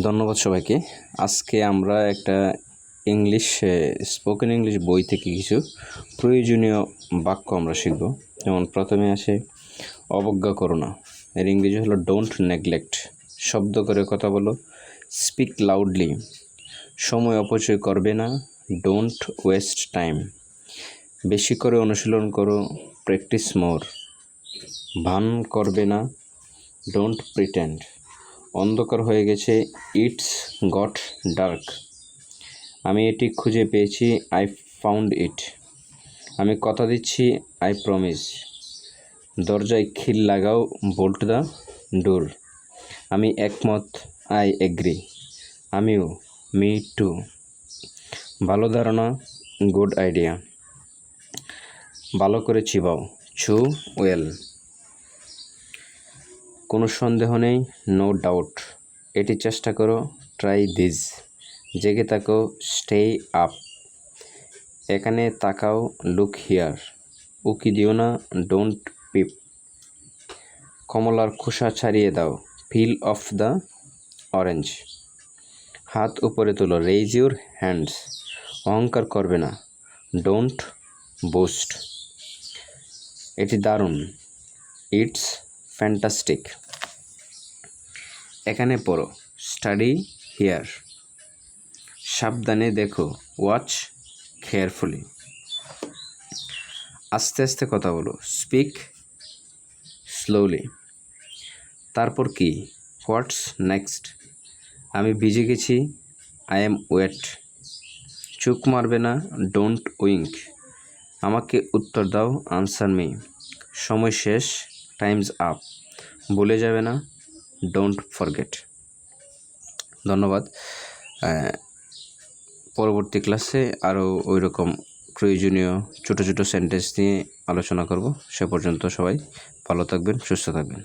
ধন্যবাদ সবাইকে। আজকে আমরা একটা স্পোকেন ইংলিশ বই থেকে কিছু প্রয়োজনীয় বাক্য আমরা শিখব। যেমন প্রথমে আসে অবজ্ঞা করো না, এর ইংরেজি হলো ডোন্ট নেগলেক্ট। শব্দ করে কথা বলো, স্পিক লাউডলি। সময় অপচয় করবে না, ডোন্ট ওয়েস্ট টাইম। বেশি করে অনুশীলন করো, প্র্যাকটিস মোর। ভান করবে না, ডোন্ট প্রিটেন্ড। অন্ধকার হয়ে গেছে, ইটস গট ডার্ক। আমি এটি খুঁজে পেয়েছি, আই ফাউন্ড ইট। আমি কথা দিচ্ছি, আই প্রমিস। দরজায় খিল লাগাও, বোল্ট দ্য ডোর। আমি একমত, আই এগ্রি। আমিও, মি টু। ভালো ধারণা, গুড আইডিয়া। ভালো করে চিবাও, চু ওয়েল। কোনো সন্দেহ নেই, নো ডাউট। এটি চেষ্টা করো, ট্রাই দিস। জেগে থাকো, স্টে আপ। এখানে তাকাও, লুক হিয়ার। উকি দিও না, ডোন্ট পিপ। কমলার খোসা ছাড়িয়ে দাও, পিল অফ দ্য অরেঞ্জ। হাত উপরে তোলো, রেইজ ইউর হ্যান্ডস। অহংকার করবে না, ডোন্ট বোস্ট। এটি দারুণ, ইটস ফ্যান্টাস্টিক। এখানে পড়ো, স্টাডি হিয়ার। সাবধানে দেখো, ওয়াচ কেয়ারফুলি। আস্তে আস্তে কথা বলো, স্পিক স্লোলি। তারপর কি, হোয়াটস নেক্সট। আমি ভিজে গেছি, আই এম ওয়েট। চোখ মারবে না, ডোন্ট উইঙ্ক। আমাকে উত্তর দাও, আনসার মি। সময় শেষ, টাইমস আপ। ভুলে যাবে না, ডোন্ট ফরগেট। ধন্যবাদ। পরবর্তী ক্লাসে আরও ওই রকম প্রয়োজনীয় ছোটো ছোটো সেন্টেন্স নিয়ে আলোচনা করব। সে পর্যন্ত সবাই ভালো থাকবেন, সুস্থ থাকবেন।